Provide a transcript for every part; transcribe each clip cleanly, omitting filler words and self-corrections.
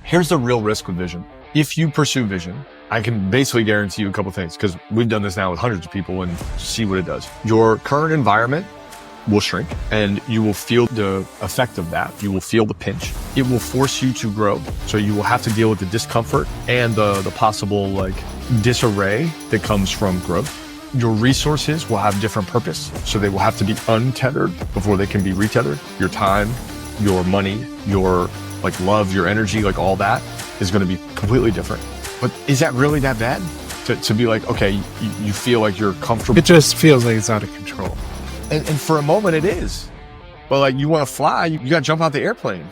Here's the real risk with vision. If you pursue vision, I can basically guarantee you a couple things, because we've done this now with hundreds of people and see what it does. Your current environment will shrink and you will feel the effect of that. You will feel the pinch. It will force you to grow. So you will have to deal with the discomfort and the possible disarray that comes from growth. Your resources will have different purpose. So they will have to be untethered before they can be retethered. Your time, your money, your love, your energy, all that is going to be completely different. But is that really that bad? To be okay, you feel like you're comfortable. It just feels like it's out of control. And for a moment it is. But you want to fly, you got to jump out the airplane.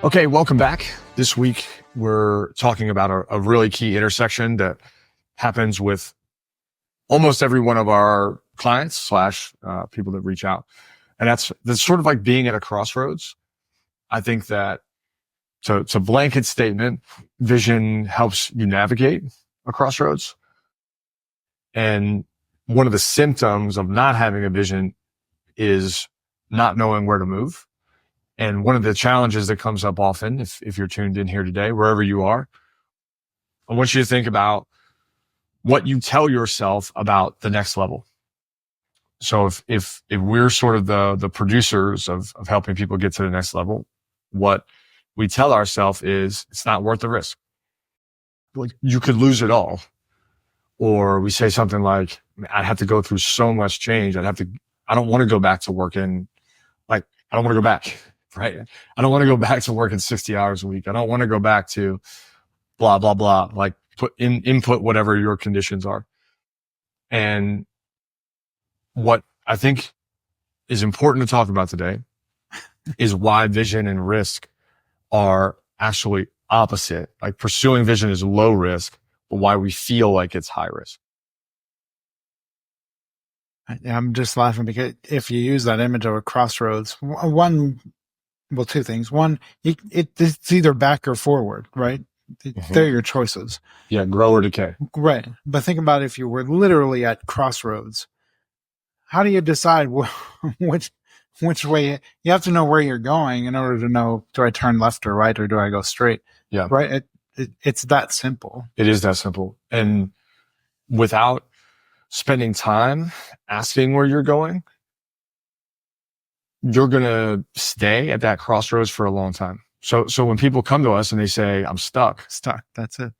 Okay, welcome back. This week we're talking about a really key intersection that happens with almost every one of our clients / people that reach out. And that's sort of like being at a crossroads. I think that it's a blanket statement. Vision helps you navigate a crossroads. And one of the symptoms of not having a vision is not knowing where to move. And one of the challenges that comes up often, if you're tuned in here today, wherever you are, I want you to think about what you tell yourself about the next level. So if we're sort of the producers of helping people get to the next level, what we tell ourselves is it's not worth the risk. You could lose it all. Or we say something like, I'd have to go through so much change. I don't want to go back to working. I don't want to go back, right? I don't want to go back to working 60 hours a week. I don't want to go back to blah, blah, blah. Input whatever your conditions are. And what I think is important to talk about today is why vision and risk are actually opposite. Pursuing vision is low risk, but why we feel like it's high risk. I'm just laughing because if you use that image of a crossroads, two things. One, it's either back or forward, right? Mm-hmm. They're your choices. Yeah, grow or decay. Right. But think about if you were literally at crossroads. How do you decide which way? You have to know where you're going in order to know, do I turn left or right or do I go straight? Yeah. Right? It's that simple. It is that simple. And without spending time asking where you're going, you're going to stay at that crossroads for a long time. So when people come to us and they say, I'm stuck. That's it.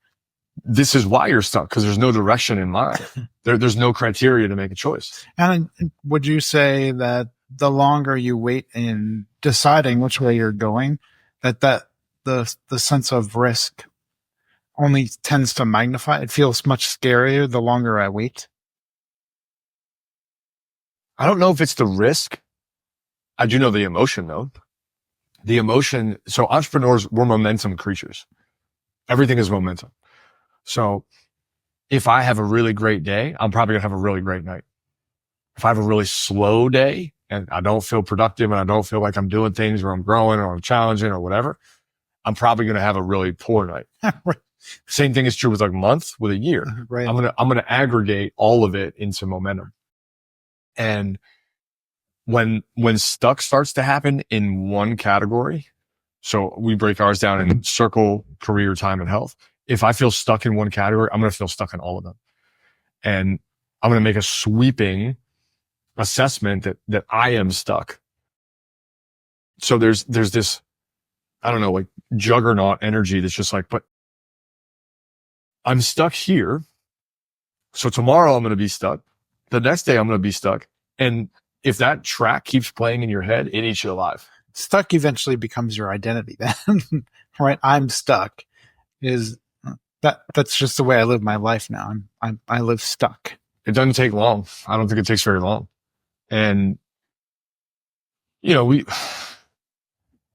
This is why you're stuck, because there's no direction in mind. There's no criteria to make a choice. And would you say that the longer you wait in deciding which way you're going, that the sense of risk only tends to magnify? It feels much scarier the longer I wait. I don't know if it's the risk. I do know the emotion though. The emotion. So entrepreneurs, we're momentum creatures. Everything is momentum. So if I have a really great day, I'm probably gonna have a really great night. If I have a really slow day and I don't feel productive and I don't feel like I'm doing things or I'm growing or I'm challenging or whatever, I'm probably gonna have a really poor night. Right. Same thing is true with a month, with a year. Right. I'm gonna aggregate all of it into momentum. And when stuck starts to happen in one category, so we break ours down in circle, career, time, and health. If I feel stuck in one category, I'm going to feel stuck in all of them. And I'm going to make a sweeping assessment that I am stuck. So there's this, I don't know, juggernaut energy that's just but I'm stuck here. So tomorrow I'm going to be stuck. The next day I'm going to be stuck. And if that track keeps playing in your head, it eats you alive. Stuck eventually becomes your identity then, right? I'm stuck that's just the way I live my life now. I live stuck. It doesn't take long. I don't think it takes very long. And, we,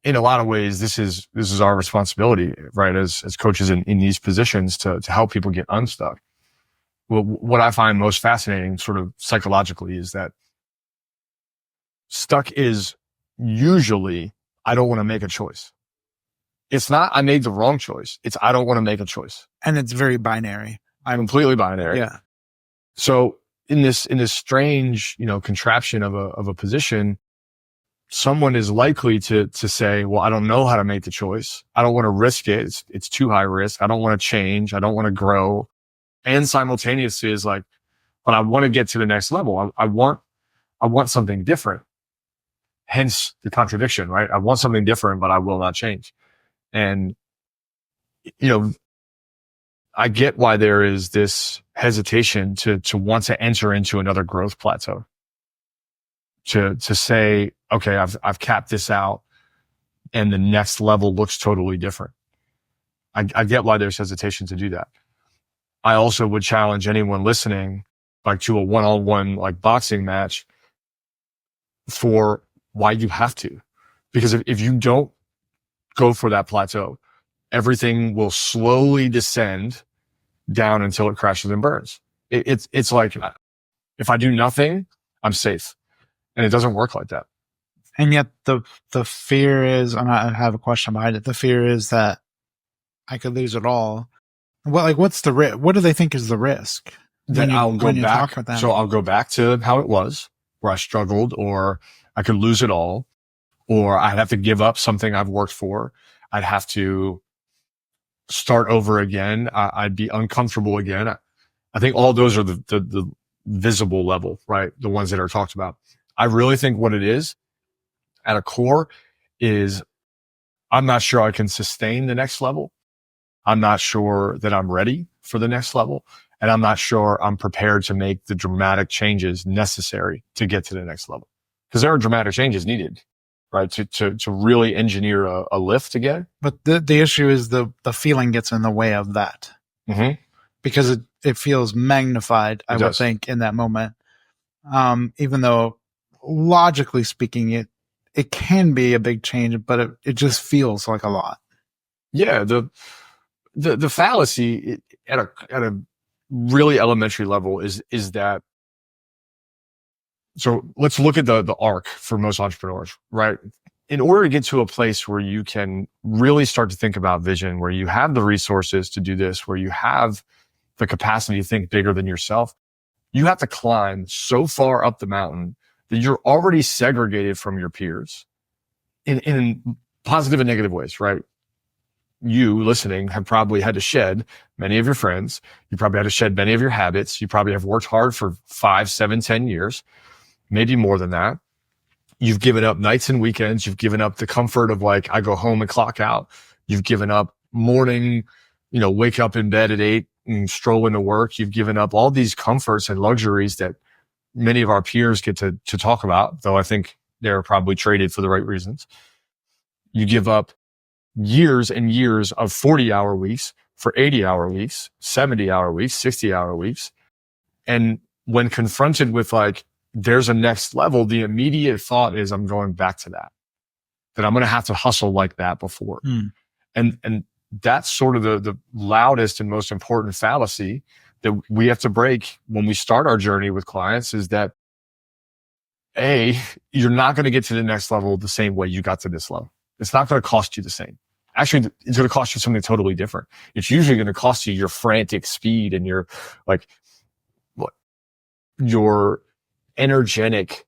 in a lot of ways, this is our responsibility, right? As coaches in these positions to help people get unstuck. Well, what I find most fascinating sort of psychologically is that stuck is usually, I don't want to make a choice. It's not, I made the wrong choice. It's, I don't want to make a choice. And it's very binary. I'm completely binary. Yeah. So in this strange, contraption of a position, someone is likely to say, well, I don't know how to make the choice. I don't want to risk it. It's too high risk. I don't want to change. I don't want to grow. And simultaneously is like, but I want to get to the next level. I want something different. Hence the contradiction, right? I want something different, but I will not change. And, I get why there is this hesitation to want to enter into another growth plateau. To say, okay, I've capped this out and the next level looks totally different. I get why there's hesitation to do that. I also would challenge anyone listening, like to a one-on-one, like boxing match, for why you have to. Because if you don't go for that plateau, everything will slowly descend down until it crashes and burns. It's like, if I do nothing, I'm safe. And it doesn't work like that. And yet the fear is, and I have a question behind it. The fear is that I could lose it all. Well, like, what's the risk? What do they think is the risk? Then I'll go back. So I'll go back to how it was, where I struggled, or I could lose it all, or I'd have to give up something I've worked for. I'd have to start over again. I'd be uncomfortable again. I think all those are the visible level, right? The ones that are talked about. I really think what it is at a core is I'm not sure I can sustain the next level. I'm not sure that I'm ready for the next level. And I'm not sure I'm prepared to make the dramatic changes necessary to get to the next level. Because there are dramatic changes needed, right? To really engineer a lift to get. But the issue is the feeling gets in the way of that. Mm-hmm. Because it feels magnified, I would think, in that moment. Even though logically speaking, it can be a big change, but it just feels like a lot. Yeah. The fallacy at a really elementary level is that. So let's look at the arc for most entrepreneurs, right? In order to get to a place where you can really start to think about vision, where you have the resources to do this, where you have the capacity to think bigger than yourself, you have to climb so far up the mountain that you're already segregated from your peers in positive and negative ways, right? You listening have probably had to shed many of your friends. You probably had to shed many of your habits. You probably have worked hard for 5, 7, 10 years, maybe more than that. You've given up nights and weekends. You've given up the comfort of like, I go home and clock out. You've given up morning, wake up in bed at 8 and stroll into work. You've given up all these comforts and luxuries that many of our peers get to talk about, though I think they're probably traded for the right reasons. You give up years and years of 40-hour weeks for 80-hour weeks, 70-hour weeks, 60-hour weeks. And when confronted with like, there's a next level, the immediate thought is I'm going back to that I'm going to have to hustle like that before. And that's sort of the loudest and most important fallacy that we have to break when we start our journey with clients, is that you're not going to get to the next level the same way you got to this level. It's not going to cost you the same. Actually, it's going to cost you something totally different. It's usually going to cost you your frantic speed and your energetic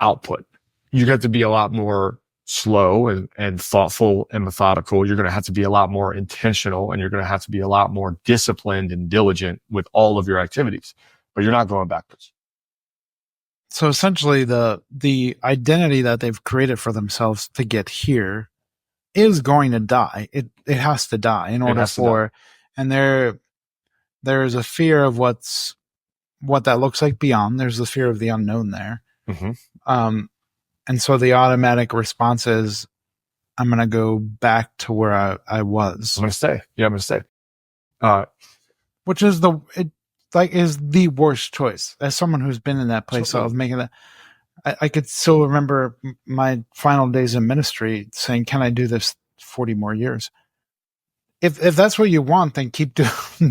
output. You have to be a lot more slow and thoughtful and methodical. You're going to have to be a lot more intentional, and you're going to have to be a lot more disciplined and diligent with all of your activities, but you're not going backwards. So essentially the identity that they've created for themselves to get here is going to die. It has to die in order for, and there's a fear of what that looks like beyond. There's the fear of the unknown there. Mm-hmm. And so the automatic response is, I'm going to go back to where I was. I'm going to stay. Yeah, I'm going to stay. Which is is the worst choice. As someone who's been in that place of making that, I could still remember my final days in ministry saying, can I do this 40 more years? If that's what you want, then keep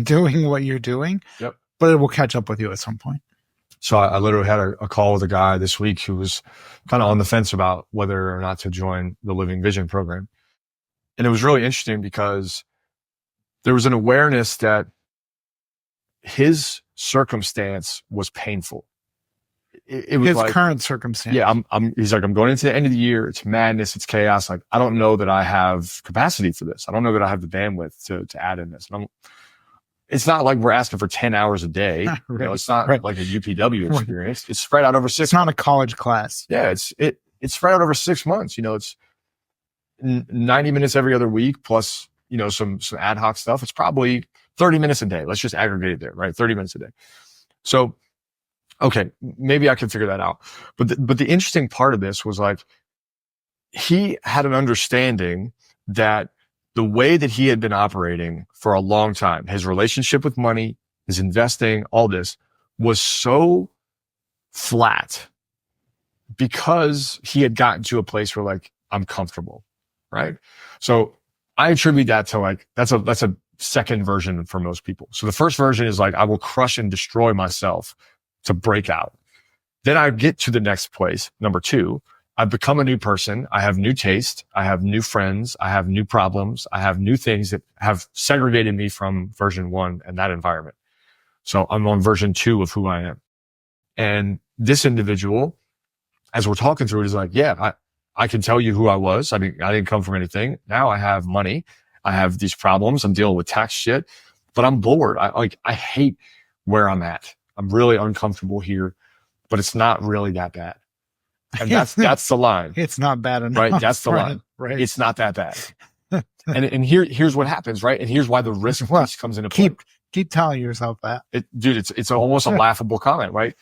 doing what you're doing. Yep. But it will catch up with you at some point. So I literally had a call with a guy this week who was kind of on the fence about whether or not to join the Living Vision program. And it was really interesting because there was an awareness that his circumstance was painful. it was his like, current circumstance. yeah, he's like, I'm going into the end of the year. It's madness. It's chaos. Like, I don't know that I have capacity for this. I don't know that I have the bandwidth to add in this. And it's not like we're asking for 10 hours a day. Right. You know, it's not Right. like a UPW experience. It's spread out over 6 It's not a college class. Yeah. It's spread out over 6 months. You know, it's 90 minutes every other week plus, you know, some ad hoc stuff. It's probably 30 minutes a day. Let's just aggregate it there, right? 30 minutes a day. So, okay, maybe I can figure that out. But the interesting part of this was like, he had an understanding that the way that he had been operating for a long time, his relationship with money, his investing, all this was so flat because he had gotten to a place where like, I'm comfortable, right? So I attribute that to like, that's a second version for most people. So the first version is like, I will crush and destroy myself to break out. Then I get to the next place, number 2. I've become a new person. I have new taste. I have new friends. I have new problems. I have new things that have segregated me from version 1 and that environment. So I'm on version 2 of who I am. And this individual, as we're talking through it, is like, yeah, I can tell you who I was. I didn't come from anything. Now I have money. I have these problems. I'm dealing with tax shit, but I'm bored. I hate where I'm at. I'm really uncomfortable here, but it's not really that bad. And that's the line. It's not bad enough. Right. That's the line. Right. It's not that bad. and here's what happens, right? And here's why the risk piece comes into play. Keep telling yourself that. Dude, it's almost a laughable comment, right?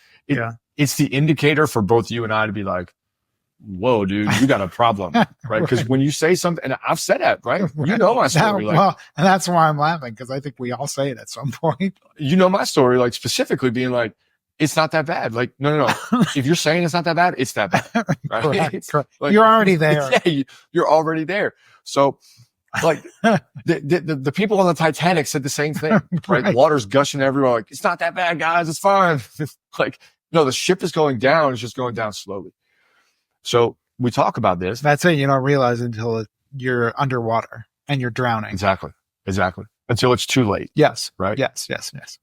It's the indicator for both you and I to be like, whoa, dude, you got a problem, right? Because when you say something, and I've said that, right? You know my story. Well, and that's why I'm laughing, because I think we all say it at some point. You know my story, like specifically being like, it's not that bad. Like, no. If you're saying it's not that bad, it's that bad. Right? Correct. Like, you're already there. Yeah, you're already there. So like the people on the Titanic said the same thing, right? Water's gushing everywhere. Like, it's not that bad, guys. It's fine. Like, no, the ship is going down. It's just going down slowly. So we talk about this. That's it. You don't realize until you're underwater and you're drowning. Exactly. Until it's too late. Yes. Right. Yes.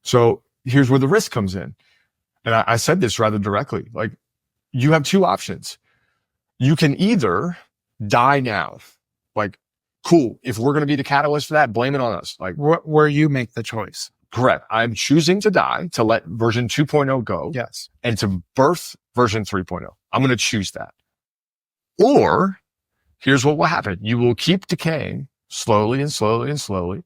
So here's where the risk comes in. And I said this rather directly. Like, you have 2 options. You can either die now. Like, cool. If we're going to be the catalyst for that, blame it on us. Like, where you make the choice. Correct. I'm choosing to die to let version 2.0 go. Yes. And to birth version 3.0. I'm going to choose that. Or here's what will happen. You will keep decaying slowly and slowly and slowly.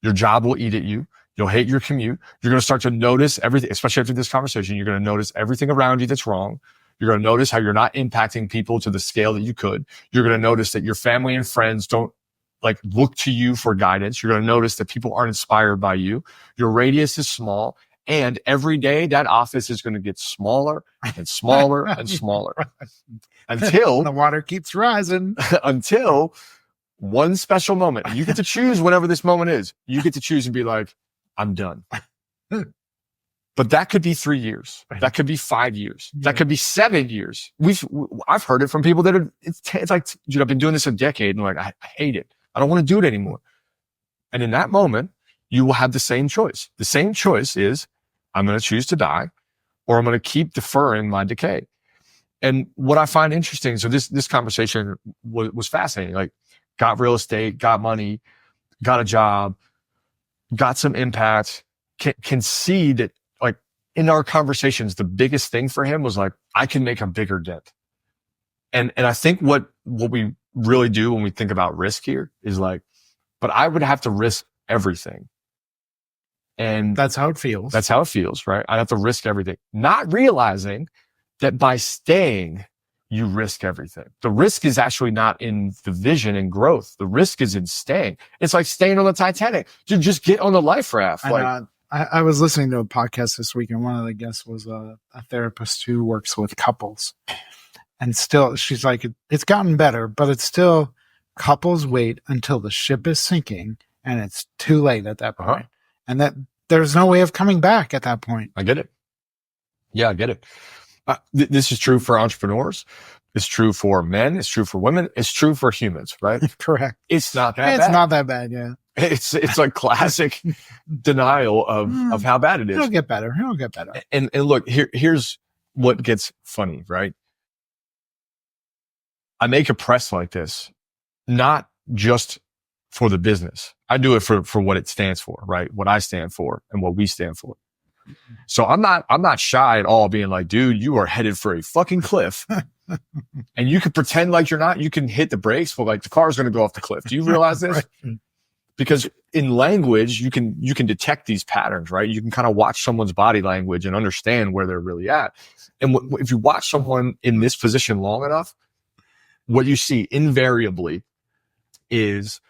Your job will eat at you. You'll hate your commute. You're going to start to notice everything, especially after this conversation. You're going to notice everything around you that's wrong. You're going to notice how you're not impacting people to the scale that you could. You're going to notice that your family and friends don't like look to you for guidance. You're going to notice that people aren't inspired by you. Your radius is small. And every day that office is going to get smaller and smaller and smaller until the water keeps rising. Until one special moment. You get to choose whenever this moment is. You get to choose and be like, I'm done. But that could be 3 years. That could be 5 years. That could be 7 years. I've heard it from people that it's like, dude, I've been doing this a decade and like, I hate it. I don't want to do it anymore. And in that moment, you will have the same choice. The same choice is I'm going to choose to die or I'm going to keep deferring my decay. And what I find interesting, so this conversation was fascinating. Like, got real estate, got money, got a job, got some impact, can see that like in our conversations, the biggest thing for him was like, I can make a bigger dent. And I think what we really do when we think about risk here is like, but I would have to risk everything. And that's how it feels. That's how it feels, right? I'd have to risk everything, not realizing that by staying, you risk everything. The risk is actually not in the vision and growth. The risk is in staying. It's like staying on the Titanic. Dude, just get on the life raft. I was listening to a podcast this week, and one of the guests was a therapist who works with couples. And still, she's like, it's gotten better, but it's still couples wait until the ship is sinking, and it's too late at that point. And that there's no way of coming back at that point. I get it. Yeah, I get it. This is true for entrepreneurs. It's true for men. It's true for women. It's true for humans, right? Correct. It's not that bad. It's not that bad, yeah. It's a classic denial of how bad it is. It'll get better. And look, here's what gets funny, right? I make a press like this, not just for the business. I do it for what it stands for, right? What I stand for and what we stand for. So I'm not shy at all being like, dude, you are headed for a fucking cliff. And you can pretend like you're not, you can hit the brakes, but like the car's going to go off the cliff. Do you realize this? Right. Because in language, you can detect these patterns, right? You can kind of watch someone's body language and understand where they're really at. And if you watch someone in this position long enough, what you see invariably is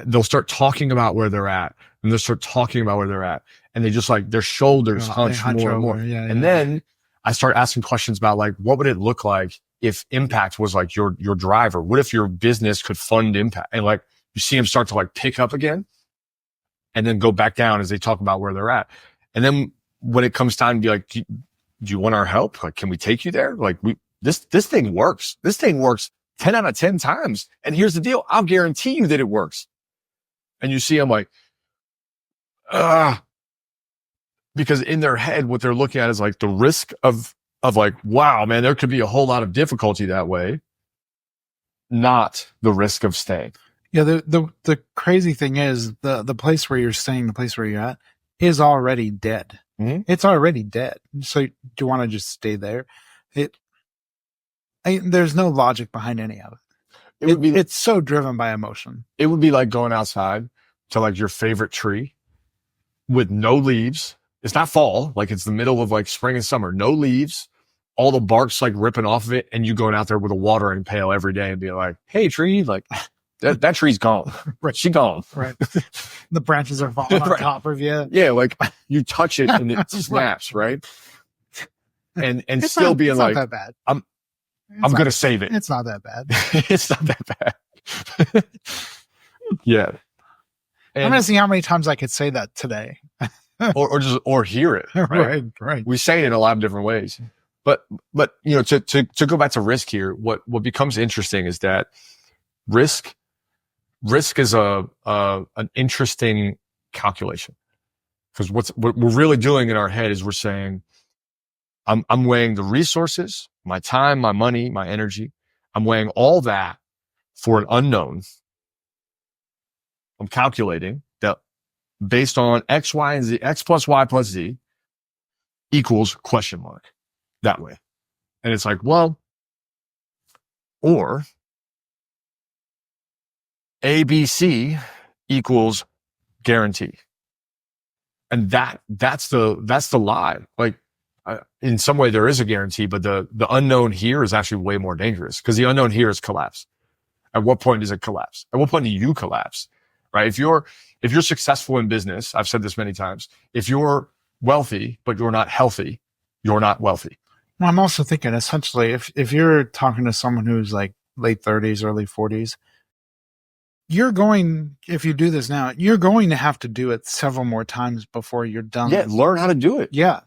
they'll start talking about where they're at, and they'll start talking about where they're at, and they just like their shoulders hunch more and more. Yeah, and then I start asking questions about like, what would it look like if impact was like your driver? What if your business could fund impact? And like, you see them start to like pick up again and then go back down as they talk about where they're at. And then when it comes time to be like, do you want our help? Like, can we take you there? Like this thing works. This thing works 10 out of 10 times. And here's the deal. I'll guarantee you that it works. And you see them like, because in their head, what they're looking at is like the risk of like, wow, man, there could be a whole lot of difficulty that way. Not the risk of staying. Yeah. The crazy thing is the place where you're staying, the place where you're at is already dead. Mm-hmm. It's already dead. So do you want to just stay there? There's no logic behind any of it. It's so driven by emotion. It would be like going outside to like your favorite tree with no leaves. It's not fall. Like it's the middle of like spring and summer, no leaves, all the bark's like ripping off of it. And you going out there with a watering pail every day and be like, hey tree, like that tree's gone. Right. She gone. Right. The branches are falling on top of you. Yeah. Like you touch it and it snaps. Right. And it's still being like, not that bad. I'm going to save it. It's not that bad. It's not that bad. Yeah. And, I'm going to see how many times I could say that today. or hear it. Right. Right. We say it in a lot of different ways. But, you know, to go back to risk here, what becomes interesting is that risk is an interesting calculation, because what we're really doing in our head is we're saying, I'm weighing the resources, my time, my money, my energy. I'm weighing all that for an unknown. I'm calculating that based on X, Y, and Z, X plus Y plus Z equals question mark that way. And it's like, well, or ABC equals guarantee. And that's the lie. Like, in some way there is a guarantee, but the unknown here is actually way more dangerous, because the unknown here is collapse. At what point does it collapse? At what point do you collapse? Right? If you're successful in business, I've said this many times, if you're wealthy, but you're not healthy, you're not wealthy. Well, I'm also thinking essentially, if you're talking to someone who's like late 30s, early 40s, if you do this now, you're going to have to do it several more times before you're done. Yeah. Learn how to do it. Yeah.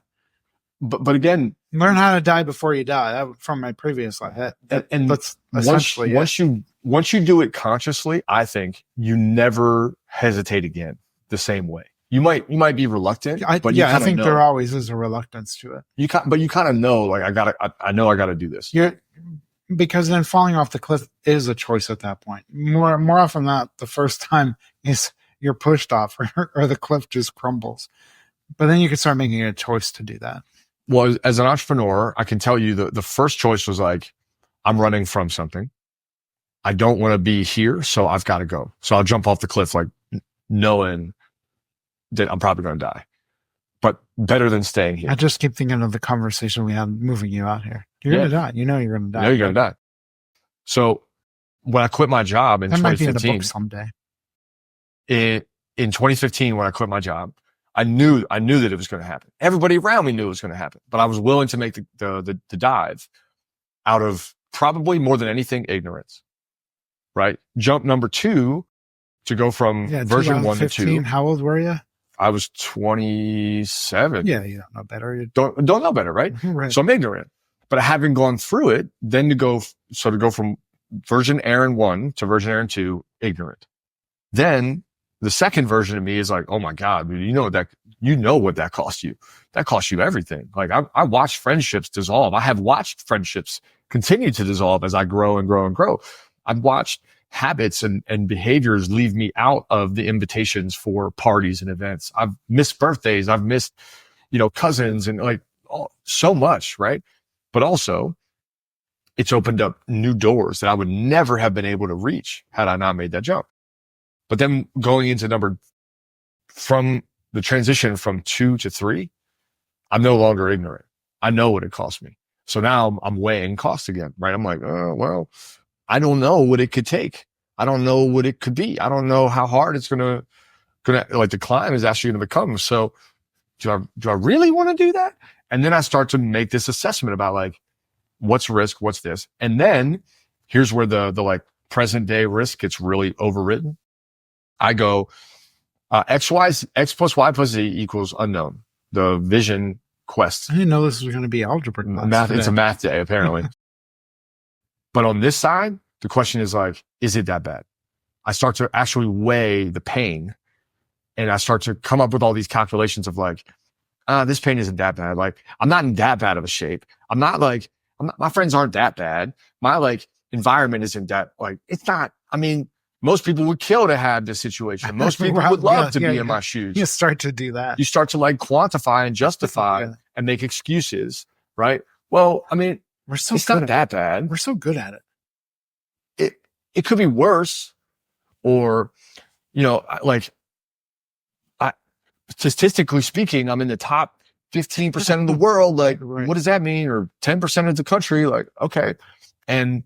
But again, learn how to die before you die. That, from my previous life. And that's essentially once you do it consciously, I think you never hesitate again the same way. You might be reluctant, but I think there always is a reluctance to it. But you kind of know, like, I know I gotta do this. Because then falling off the cliff is a choice at that point. More often than not, the first time is you're pushed off or the cliff just crumbles. But then you can start making a choice to do that. Well, as an entrepreneur, I can tell you the first choice was like, I'm running from something. I don't want to be here, so I've got to go. So I'll jump off the cliff, like knowing that I'm probably going to die, but better than staying here. I just keep thinking of the conversation we had moving you out here. You're going to die. You know you're going to die. You know you're going to die. So when I quit my job in 2015, might be in a book someday. In 2015, when I quit my job, I knew that it was going to happen. Everybody around me knew it was going to happen, but I was willing to make the dive out of probably more than anything, ignorance. Right? Jump number 2 to go from version 1 to 2. How old were you? I was 27. Yeah, you don't know better. You don't know better, right? Right. So I'm ignorant. But having gone through it, then to go from version Aaron 1 to version Aaron 2, ignorant. Then the second version of me is like, oh my God, you know what you know what that costs you. That costs you everything. Like I watched friendships dissolve. I have watched friendships continue to dissolve as I grow and grow and grow. I've watched habits and behaviors leave me out of the invitations for parties and events. I've missed birthdays. I've missed, cousins and like so much. Right. But also it's opened up new doors that I would never have been able to reach had I not made that jump. But then going into from the transition from 2 to 3, I'm no longer ignorant. I know what it cost me. So now I'm weighing costs again, right? I'm like, oh, well, I don't know what it could take. I don't know what it could be. I don't know how hard it's gonna like the climb is actually gonna become. So do I really want to do that? And then I start to make this assessment about like, what's risk? What's this? And then here's where the like present day risk gets really overwritten. I go, X plus Y plus Z equals unknown. The vision quest. I didn't know this was going to be algebra class math. today. It's a math day, apparently. But on this side, the question is like, is it that bad? I start to actually weigh the pain, and I start to come up with all these calculations of like, this pain isn't that bad. Like, I'm not in that bad of a shape. My friends aren't that bad. My like environment isn't that like, it's not, I mean, most people would kill to have this situation. Most people would love to be in my shoes. You start to do that. You start to like quantify and justify and make excuses, right? Well, I mean, it's not that bad. We're so good at it. It could be worse, or, statistically speaking, I'm in the top 15% of the world. Like, right. What does that mean? Or 10% of the country? Like, okay. And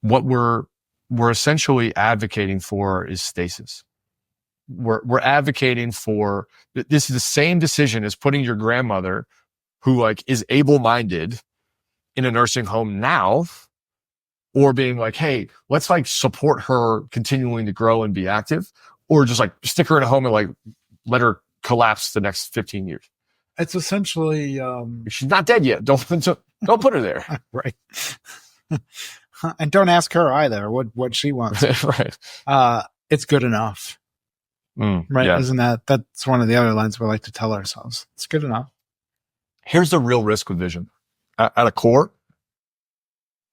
what we're essentially advocating for is stasis. We're advocating for, this is the same decision as putting your grandmother, who like is able-minded, in a nursing home now, or being like, hey, let's like support her continuing to grow and be active, or just like stick her in a home and like let her collapse the next 15 years. It's essentially, she's not dead yet. Don't put her there. Right. And don't ask her either what she wants. Right. It's good enough. Right. Yeah. Isn't that's one of the other lines we like to tell ourselves. It's good enough. Here's the real risk with vision. At a core,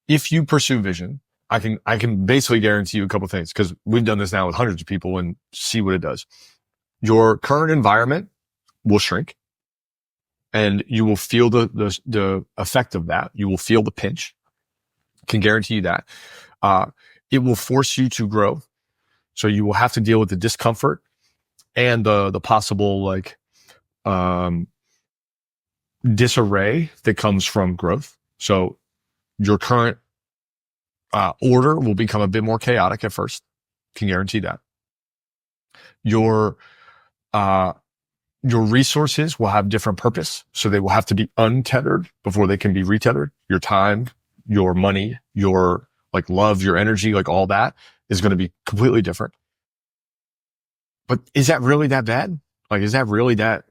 if you pursue vision, I can basically guarantee you a couple of things, because we've done this now with hundreds of people and see what it does. Your current environment will shrink, and you will feel the effect of that. You will feel the pinch. Can guarantee you that. It will force you to grow. So you will have to deal with the discomfort and the possible like, disarray that comes from growth. So your current, order will become a bit more chaotic at first. Can guarantee that. Your resources will have different purpose. So they will have to be untethered before they can be retethered. Your time, your money, your like love, your energy, like all that is going to be completely different. But is that really that bad? Like, is that really that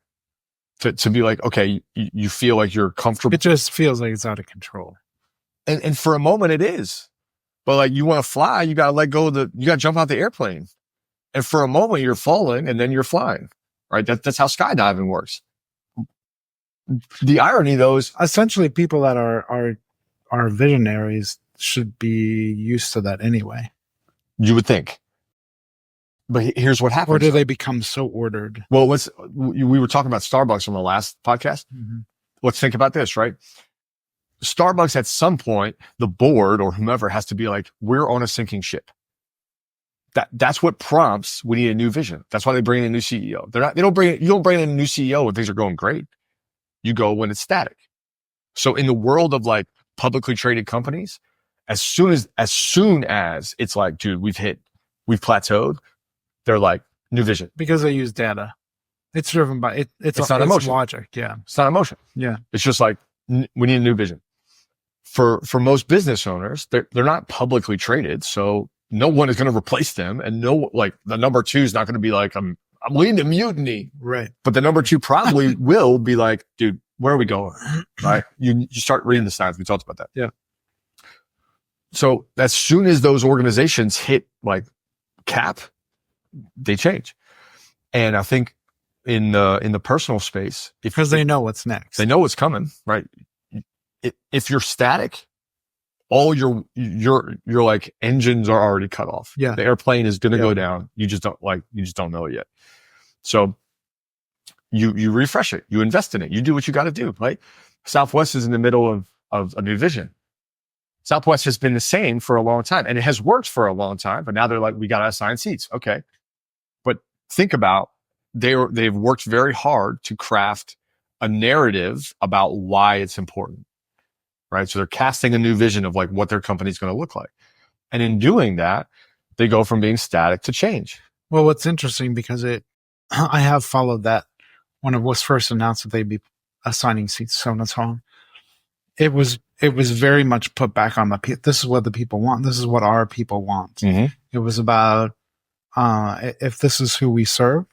to be like, okay, you feel like you're comfortable? It just feels like it's out of control. And for a moment it is, but like you want to fly, you got to let go you got to jump out the airplane. And for a moment you're falling and then you're flying, right? That's how skydiving works. The irony though is essentially people that are visionaries should be used to that anyway. You would think. But here's what happens. Or do they become so ordered? Well, we were talking about Starbucks on the last podcast. Mm-hmm. Let's think about this, right? Starbucks at some point, the board or whomever has to be like, we're on a sinking ship. That's what prompts, we need a new vision. That's why they bring in a new CEO. You don't bring in a new CEO when things are going great. You go when it's static. So in the world of like publicly traded companies, as soon as it's like, dude, we've plateaued, they're like, new vision. Because they use data. It's driven by it's not emotion. Logic. Yeah. It's not emotion. Yeah. It's just like, we need a new vision. For most business owners, they're not publicly traded, so no one is going to replace them, and the number 2 is not going to be like, I'm leading to mutiny, right? But the number 2 probably will be like, dude, where are we going? Right? You start reading the signs. We talked about that. Yeah. So as soon as those organizations hit like cap, they change, and I think in the personal space, because they know what's next. They know what's coming, right? If you're static, all your like engines are already cut off. Yeah. The airplane is going to go down. You just don't know it yet. So you refresh it, you invest in it, you do what you got to do, right? Southwest is in the middle of a new vision. Southwest has been the same for a long time, and it has worked for a long time, but now they're like, we got to assign seats. Okay. But think about, they've worked very hard to craft a narrative about why it's important, right? So they're casting a new vision of like what their company's going to look like. And in doing that, they go from being static to change. Well, what's interesting, because I have followed that when it was first announced that they'd be assigning seats so and so on. It was very much put back on this is what the people want. This is what our people want. Mm-hmm. It was about, if this is who we serve,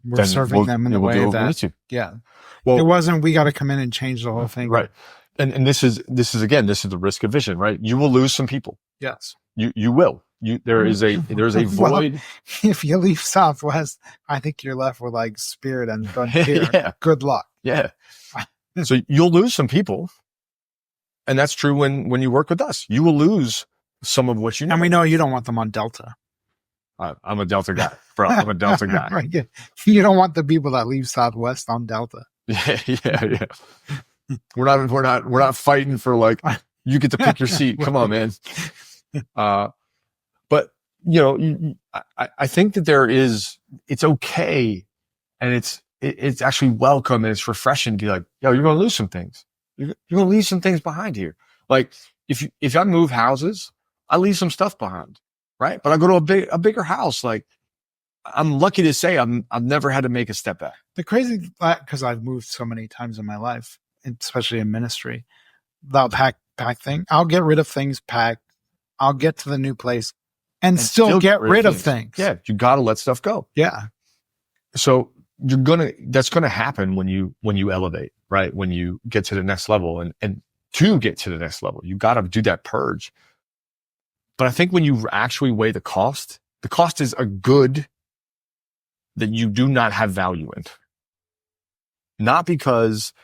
we're then serving them in the way that, well, it wasn't, we got to come in and change the whole thing. Right. And this is the risk of vision, right? You will lose some people. Yes. You will. There's a void. Well, if you leave Southwest, I think you're left with like Spirit and Frontier. Yeah. Good luck. Yeah. So you'll lose some people. And that's true when you work with us. You will lose some of what you know. And we know you don't want them on Delta. I'm a Delta guy, bro. I'm a Delta guy. Right, yeah. You don't want the people that leave Southwest on Delta. Yeah. We're not fighting for like, you get to pick your seat. Come on, man. But I think that it's okay. And it's actually welcome, and it's refreshing to be like, yo, you're going to lose some things. You're going to leave some things behind here. Like if I move houses, I leave some stuff behind, right? But I go to a bigger house. Like, I'm lucky to say I've never had to make a step back. The crazy, because I've moved so many times in my life, especially in ministry, the pack thing. I'll get rid of things packed. I'll get to the new place and still get rid of things. Yeah, you got to let stuff go. Yeah. So that's gonna happen when you elevate, right? When you get to the next level, and to get to the next level, you got to do that purge. But I think when you actually weigh the cost is a good that you do not have value in. Not because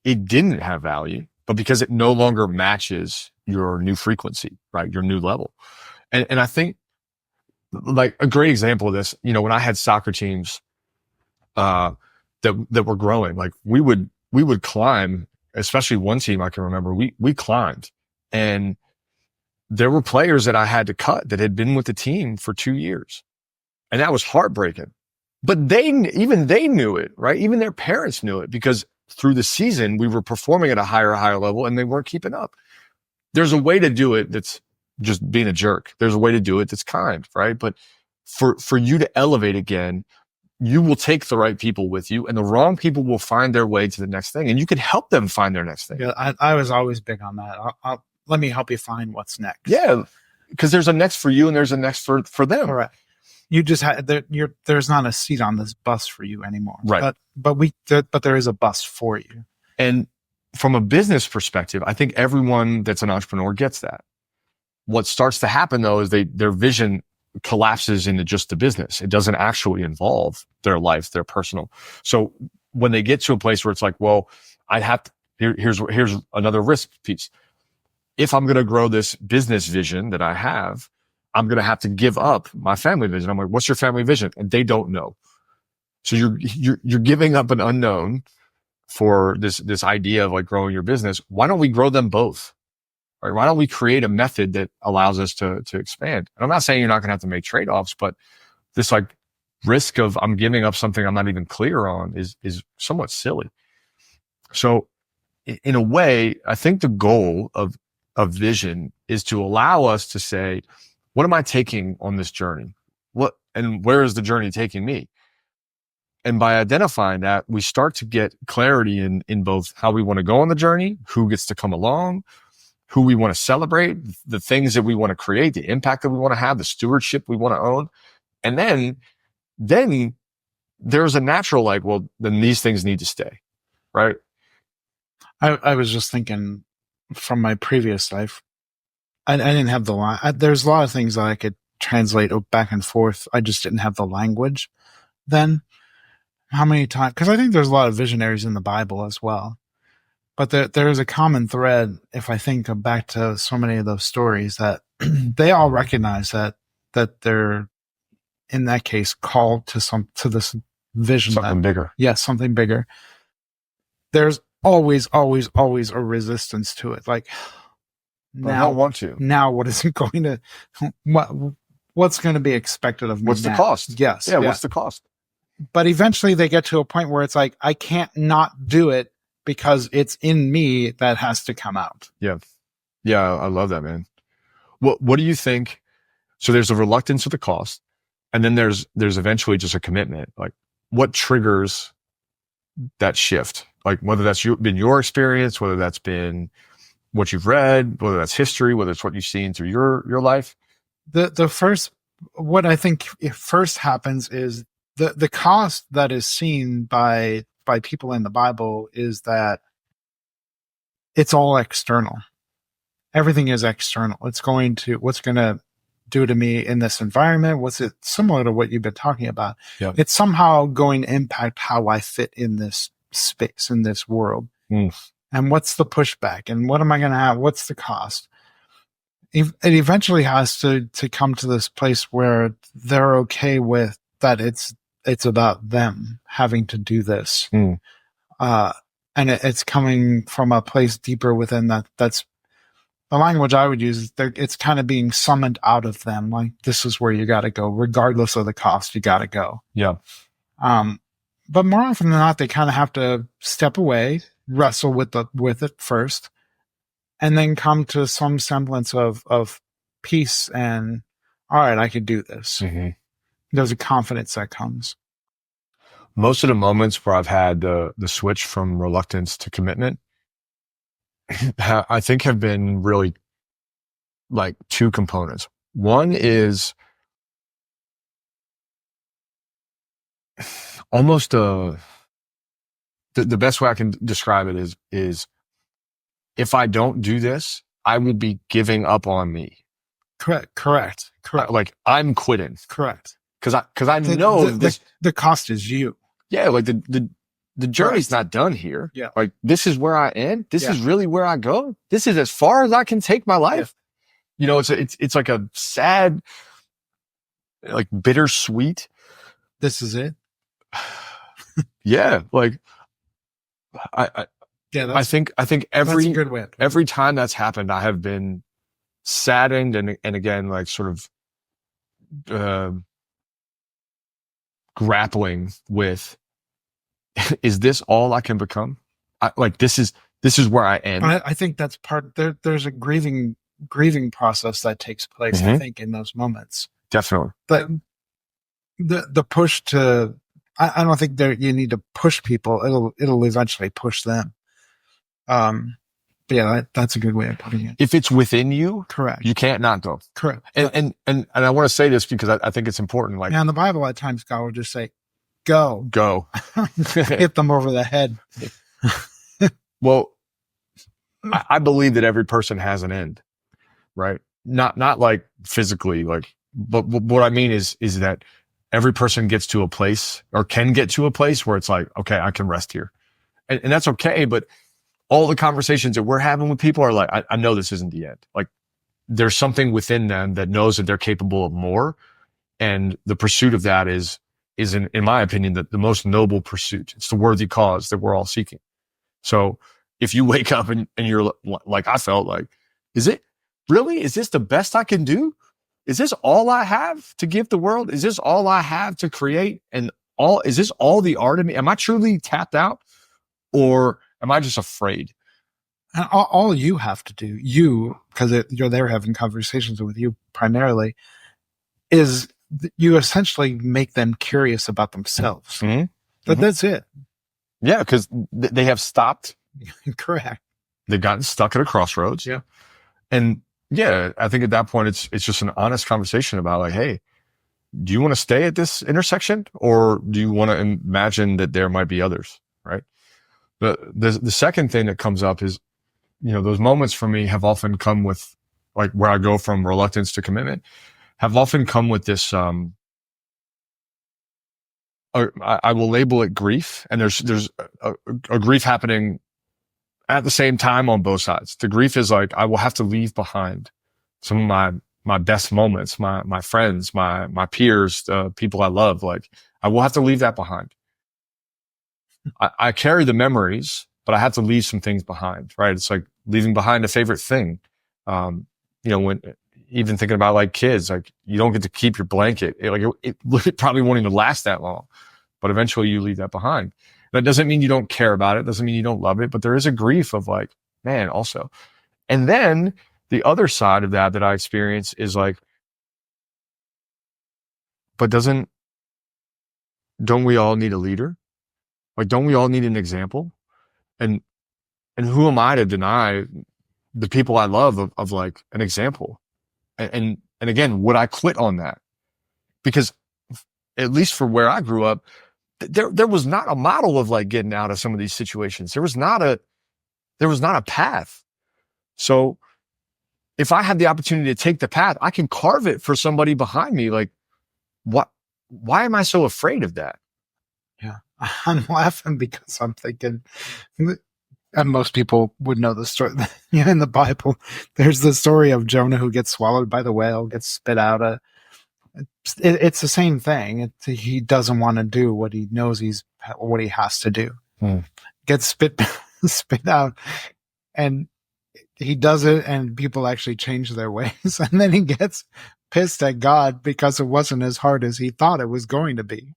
it didn't have value, but because it no longer matches your new frequency, right? Your new level. And I think, like, a great example of this, when I had soccer teams, that were growing, like we would climb, especially one team I can remember, we climbed, and there were players that I had to cut that had been with the team for 2 years. And that was heartbreaking, but even they knew it, right? Even their parents knew it, because through the season we were performing at a higher level and they weren't keeping up. There's a way to do it that's just being a jerk. There's a way to do it that's kind, right? But for you to elevate again, you will take the right people with you, and the wrong people will find their way to the next thing, and you can help them find their next thing. Yeah, I was always big on that. Let me help you find what's next. Yeah, because there's a next for you and there's a next for them. Correct. You just there's not a seat on this bus for you anymore. Right. But there is a bus for you. And from a business perspective, I think everyone that's an entrepreneur gets that. What starts to happen though is their vision collapses into just the business. It doesn't actually involve their life, their personal. So when they get to a place where it's like, well, I have to, here's another risk piece. If I'm going to grow this business vision that I have, I'm going to have to give up my family vision. I'm like, what's your family vision? And they don't know. So you're giving up an unknown for this idea of like growing your business. Why don't we grow them both? Right? Why don't we create a method that allows us to expand? And I'm not saying you're not going to have to make trade-offs, but this like risk of I'm giving up something I'm not even clear on is somewhat silly. So in a way, I think the goal of vision is to allow us to say, what am I taking on this journey? And where is the journey taking me? And by identifying that, we start to get clarity in both how we want to go on the journey, who gets to come along, who we want to celebrate, the things that we want to create, the impact that we want to have, the stewardship we want to own. And then there's a natural like, well, then these things need to stay, right? I was just thinking from my previous life, I didn't have the line. There's a lot of things that I could translate back and forth. I just didn't have the language then. how many times, because I think there's a lot of visionaries in the Bible as well. But there is a common thread, if I think back to so many of those stories, that they all recognize that they're, in that case, called to this vision. Something bigger. Yes, something bigger. There's always a resistance to it. Like, Now, I don't want to. Now, what is it going to? What's going to be expected of me? What's the cost? Yes. Yeah. What's the cost? But eventually, they get to a point where it's like, I can't not do it because it's in me that has to come out. Yeah. Yeah. I love that, man. What do you think? So there's a reluctance to the cost, and then there's eventually just a commitment. Like, what triggers that shift? Like, whether that's been your experience, whether that's been what you've read, whether that's history, whether it's what you've seen through your life. The first, what I think first happens is the cost that is seen by people in the Bible is that it's all external. Everything is external. It's what's going to do to me in this environment. What's it similar to what you've been talking about? Yeah. It's somehow going to impact how I fit in this space, in this world. And what's the pushback? And what am I going to have? What's the cost? It eventually has to come to this place where they're okay with that. It's about them having to do this. And it's coming from a place deeper within that. That's the language I would use. It's kind of being summoned out of them. Like, this is where you got to go, regardless of the cost. You got to go. Yeah. But more often than not, they kind of have to step away, wrestle with it first, and then come to some semblance of peace and, all right, I could do this. Mm-hmm. There's a confidence that comes. Most of the moments where I've had the switch from reluctance to commitment, I think have been really like two components. One is almost the best way I can describe it is if I don't do this, I will be giving up on me. Correct. Like, I'm quitting. Correct. Cause I know the cost is you. Yeah. Like the journey's not done here. Yeah. Like, this is where I end. This is really where I go. This is as far as I can take my life. Yeah. You know, it's like a sad, like bittersweet. This is it. Yeah. Like, I think every good way. Every time that's happened, I have been saddened and again, like, sort of, grappling with, is this all I can become? This is where I end. I think that's there's a grieving process that takes place, I think, in those moments. Definitely. But the push to, I don't think you need to push people. It'll eventually push them. But yeah, that's a good way of putting it. If it's within you, correct, you can't not go. Correct. And I want to say this because I think it's important. Like, in the Bible, at times God will just say, go. Hit them over the head. Well, I believe that every person has an end, right? Not like physically, like, but what I mean is that every person gets to a place, or can get to a place, where it's like, okay, I can rest here. And that's okay. But all the conversations that we're having with people are like, I know this isn't the end. Like, there's something within them that knows that they're capable of more. And the pursuit of that is in my opinion, the most noble pursuit. It's the worthy cause that we're all seeking. So if you wake up and you're like, I felt like, is it really, is this the best I can do? Is this all I have to give the world? Is this all I have to create? And is this all the art of me? Am I truly tapped out, or am I just afraid? And all you have to do, because you're there having conversations with you primarily, is you essentially make them curious about themselves. That's it. Yeah, because they have stopped. Correct. They've gotten stuck at a crossroads. Yeah. And yeah, I think at that point, it's just an honest conversation about, like, hey, do you want to stay at this intersection, or do you want to imagine that there might be others? Right. The second thing that comes up is, you know, those moments for me have often come with, like, where I go from reluctance to commitment, have often come with this, I will label it grief. And there's a grief happening at the same time on both sides. The grief is like, I will have to leave behind some of my best moments, my friends, my peers, the people I love. Like, I will have to leave that behind. I carry the memories, but I have to leave some things behind, right? It's like leaving behind a favorite thing. When even thinking about like kids, like you don't get to keep your blanket. It probably won't even last that long, but eventually you leave that behind. That doesn't mean you don't care about it. Doesn't mean you don't love it, but there is a grief of like, man, also. And then the other side of that I experience is like, but don't we all need a leader? Like, don't we all need an example? And who am I to deny the people I love of like an example? And again, would I quit on that? Because at least for where I grew up, there was not a model of like getting out of some of these situations. There was not a path. So if I had the opportunity to take the path, I can carve it for somebody behind me. Like, why am I so afraid of that? Yeah. I'm laughing because I'm thinking, and most people would know the story. In the Bible, there's the story of Jonah who gets swallowed by the whale, gets spit out. It's the same thing. He doesn't want to do what he knows what he has to do. Gets spit out, and he does it, and people actually change their ways. And then he gets pissed at God because it wasn't as hard as he thought it was going to be.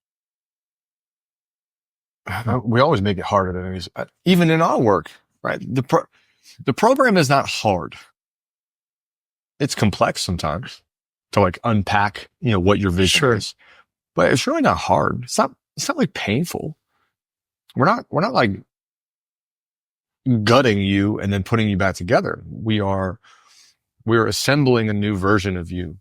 We always make it harder than it is, even in our work, right? The program is not hard. It's complex sometimes to like unpack, what your vision is, but it's really not hard. It's not like painful. We're not like gutting you and then putting you back together. We're assembling a new version of you.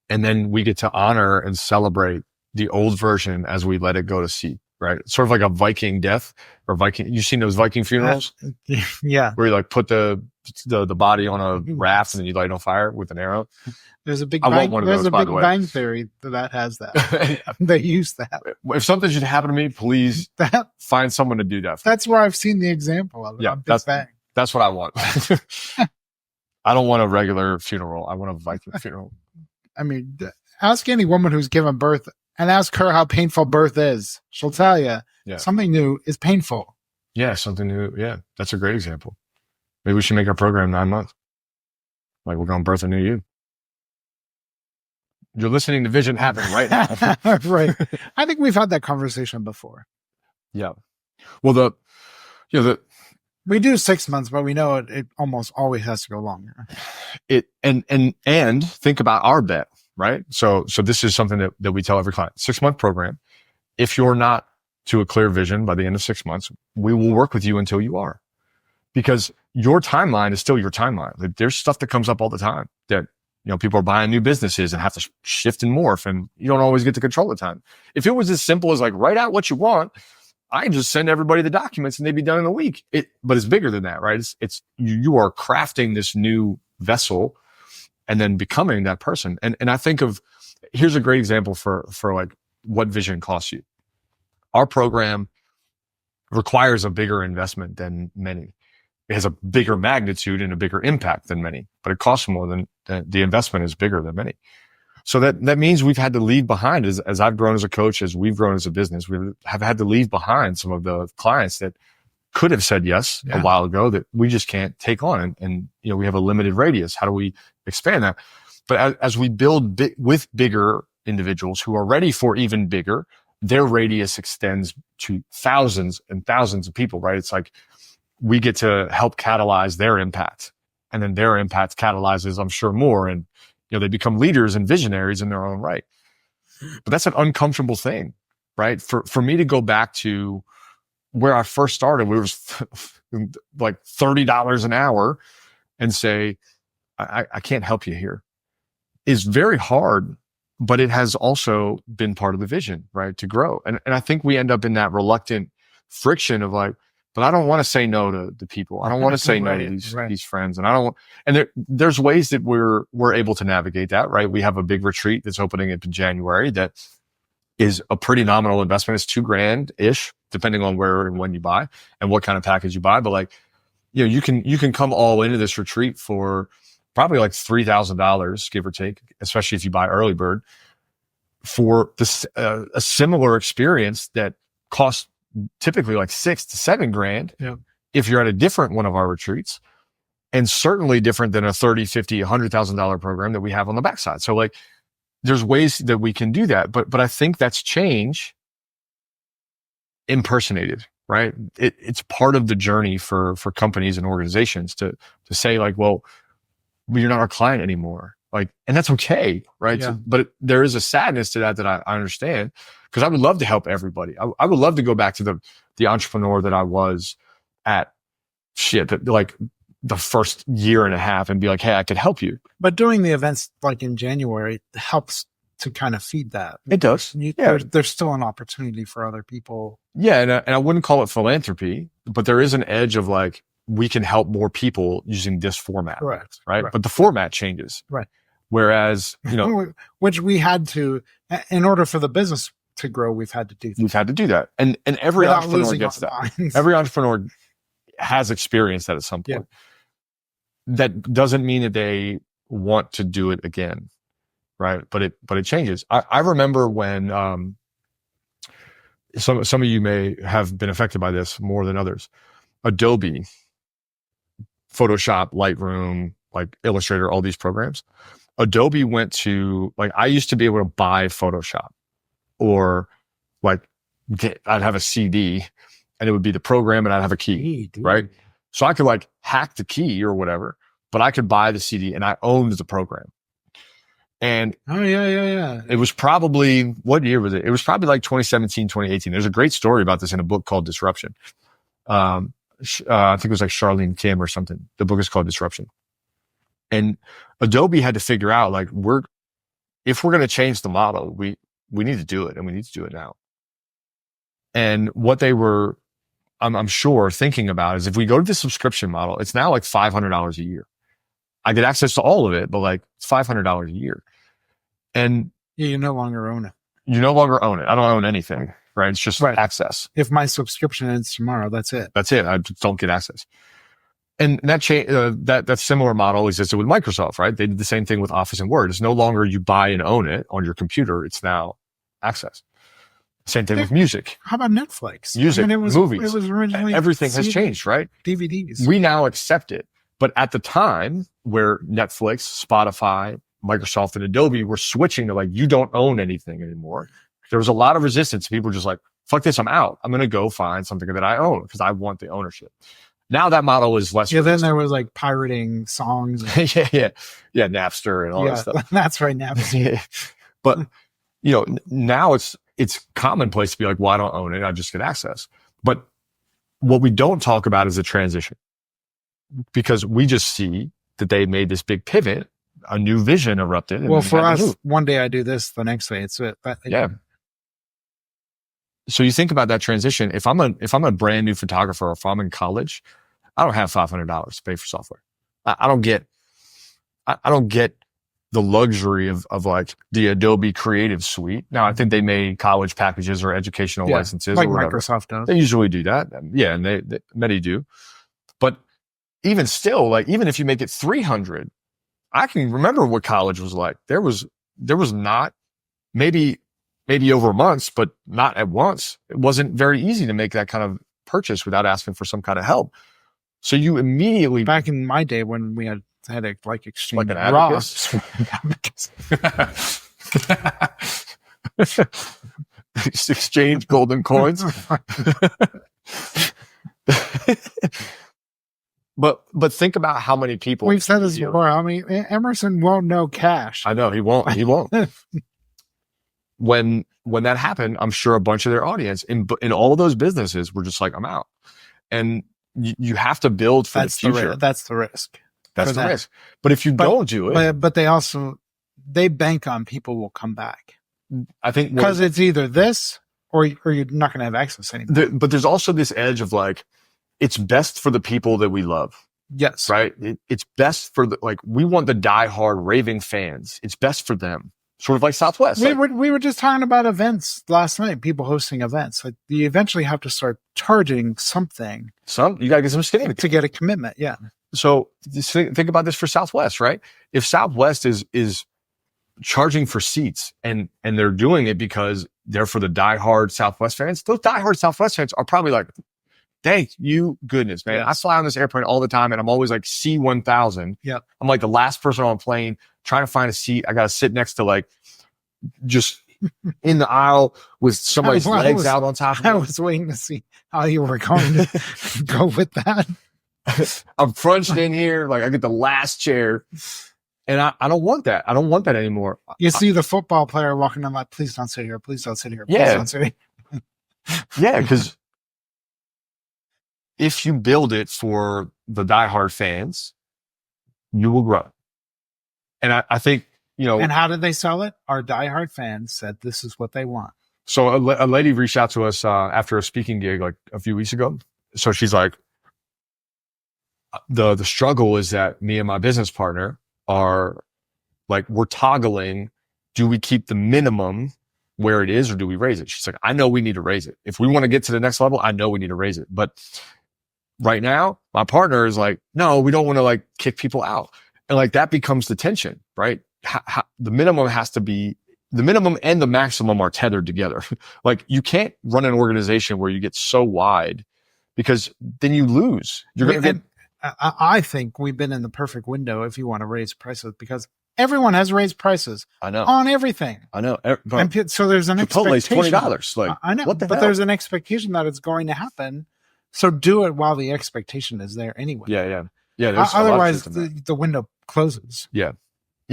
And then we get to honor and celebrate the old version as we let it go to seed. Right. It's sort of like a Viking death or you've seen those Viking funerals? Yeah. Where you like put the body on a raft and then you light it on fire with an arrow. There's a big bang theory that has that. They use that. If something should happen to me, please find someone to do that for That's me. where I've seen the example of it. Yeah, that's what I want. I don't want a regular funeral. I want a Viking funeral. I mean, ask any woman who's given birth and ask her how painful birth is. She'll tell you something new is painful. Yeah, something new. Yeah, that's a great example. Maybe we should make our program 9 months. Like we're going to birth a new you. You're listening to Vision happen right now. Right. I think we've had that conversation before. Yeah. Well, we do 6 months, but we know it almost always has to go longer. And think about our bet. Right. So this is something that we tell every client, 6-month program. If you're not to a clear vision by the end of 6 months, we will work with you until you are, because your timeline is still your timeline. Like, there's stuff that comes up all the time that, people are buying new businesses and have to shift and morph, and you don't always get to control the time. If it was as simple as like write out what you want, I can just send everybody the documents and they'd be done in a week. But it's bigger than that, right? It's you are crafting this new vessel and then becoming that person. And I think here's a great example for like what vision costs you. Our program requires a bigger investment than many. It has a bigger magnitude and a bigger impact than many, but it costs more than the investment is bigger than many. So that means we've had to leave behind as I've grown as a coach, as we've grown as a business, we have had to leave behind some of the clients that could have said yes a while ago that we just can't take on. And we have a limited radius. How do we expand that? But as we build with bigger individuals who are ready for even bigger, their radius extends to thousands and thousands of people, right? It's like we get to help catalyze their impact, and then their impact catalyzes, I'm sure, more. And, they become leaders and visionaries in their own right. But that's an uncomfortable thing, right? For me to go back to where I first started, we were like $30 an hour, and say, I can't help you here, is very hard, but it has also been part of the vision, right? To grow. And I think we end up in that reluctant friction of like, but I don't want to say no to the people. I don't want to say no to these friends. And there's ways that we're able to navigate that, right? We have a big retreat that's opening up in January that is a pretty nominal investment. It's $2,000 ish, depending on where and when you buy and what kind of package you buy. But like, you can come all into this retreat for probably like $3,000, give or take, especially if you buy early bird, for this, a similar experience that costs typically like $6,000 to $7,000. Yeah. If you're at a different one of our retreats, and certainly different than a $30,000, $50,000, $100,000 program that we have on the backside. So like, there's ways that we can do that, but I think that's change impersonated, right? It's part of the journey for companies and organizations to say like, well, you're not our client anymore. Like, and that's okay, right? Yeah. So, but there is a sadness to that I understand, because I would love to help everybody. I would love to go back to the entrepreneur that I was at like the first year and a half and be like, hey, I could help you. But doing the events like in January helps to kind of feed that. It does. There's still an opportunity for other people. Yeah. And I wouldn't call it philanthropy, but there is an edge of like, we can help more people using this format. Correct. Right. Correct. But the format changes. Right. Whereas, which we had to, in order for the business to grow, we've had to do that. And every entrepreneur gets that. Every entrepreneur has experienced that at some point. Yeah. That doesn't mean that they want to do it again. Right. But it changes. I remember when, some of you may have been affected by this more than others. Adobe, Photoshop, Lightroom, like Illustrator, all these programs. Adobe went to, like, I used to be able to buy Photoshop, or like I'd have a CD and it would be the program and I'd have a key, right? So I could like hack the key or whatever, but I could buy the CD and I owned the program. And it was probably, what year was it? It was probably like 2017, 2018. There's a great story about this in a book called Disruption. I think it was like Charlene Kim or something. The book is called Disruption. And Adobe had to figure out like, if we're going to change the model, we need to do it, and we need to do it now. And what they were, I'm sure, thinking about is, if we go to the subscription model, it's now like $500 a year. I get access to all of it, but like it's $500 a year. And you no longer own it. You no longer own it. I don't own anything, right? It's just access. If my subscription ends tomorrow, that's it. That's it. I just don't get access. And that similar model existed with Microsoft, right? They did the same thing with Office and Word. It's no longer you buy and own it on your computer. It's now access. Same thing with music. How about Netflix? Music, movies. It was originally everything has changed, right? DVDs. We now accept it. But at the time where Netflix, Spotify, Microsoft, and Adobe were switching to like, you don't own anything anymore, there was a lot of resistance. People were just like, fuck this, I'm out. I'm going to go find something that I own because I want the ownership. Now that model is less. Yeah, then there was like pirating songs. yeah, Napster and all that stuff. That's right, Napster. But now it's commonplace to be like, well, I don't own it, I just get access. But what we don't talk about is the transition, because we just see that they made this big pivot, a new vision erupted. Well, for us, one day I do this, the next day it's it. Yeah. So you think about that transition. If I'm a brand new photographer, or if I'm in college, I don't have $500 to pay for software. I don't get the luxury of like the Adobe Creative Suite. Now, I think they made college packages or educational licenses, like or whatever. Microsoft does. They usually do that. Yeah. And they many do. But even still, like, even if you make it 300, I can remember what college was like. There was not, maybe over months, but not at once. It wasn't very easy to make that kind of purchase without asking for some kind of help. So you immediately, back in my day when we had to like exchange like an abacus. Exchange golden coins. But think about how many people. We've said this before. I mean, Emerson won't know cash. I know he won't. When that happened, I'm sure a bunch of their audience in all of those businesses were just like, I'm out. And you have to build for the future. That's the risk. That's the risk. But if you don't do it, but they bank on people will come back. I think because it's either this or you're not going to have access anymore. But there's also this edge of like, it's best for the people that we love. Yes. Right. It's best for we want the diehard raving fans. It's best for them. sort of like Southwest. We were just talking about events last night, people hosting events. Like, you eventually have to start charging something. You got to get some skin in it to get a commitment. Yeah. So just think about this for Southwest, right? If Southwest is charging for seats and they're doing it because they're for the diehard Southwest fans, those diehard Southwest fans are probably like, thank you, goodness, man. Yes. I fly on this airplane all the time and I'm always like C-1000. Yep. I'm like the last person on a plane trying to find a seat. I got to sit next to like just in the aisle with somebody's legs out on top of me. I was waiting to see how you were going to go with that. I'm crunched in here. Like I get the last chair and I don't want that. I don't want that anymore. You see the football player walking on like, please don't sit here. Please don't sit here. Please Yeah. don't sit here. Yeah. Cause if you build it for the diehard fans, you will grow. And I think, And how did they sell it? Our diehard fans said this is what they want. So a lady reached out to us after a speaking gig like a few weeks ago. So she's like, the struggle is that me and my business partner are like, we're toggling. Do we keep the minimum where it is or do we raise it? She's like, I know we need to raise it. If we want to get to the next level, I know we need to raise it. But right now, my partner is like, no, we don't want to like kick people out. And like that becomes the tension, right? The minimum has to be, the minimum and the maximum are tethered together. Like you can't run an organization where you get so wide because then you lose. You're going to get. I think we've been in the perfect window if you want to raise prices because everyone has raised prices. I know. On everything. I know. And so there's an Chipotle's expectation. $20. Like, I know. What the but hell? There's an expectation that it's going to happen. So do it while the expectation is there anyway. Yeah. There's otherwise, the window closes. Yeah.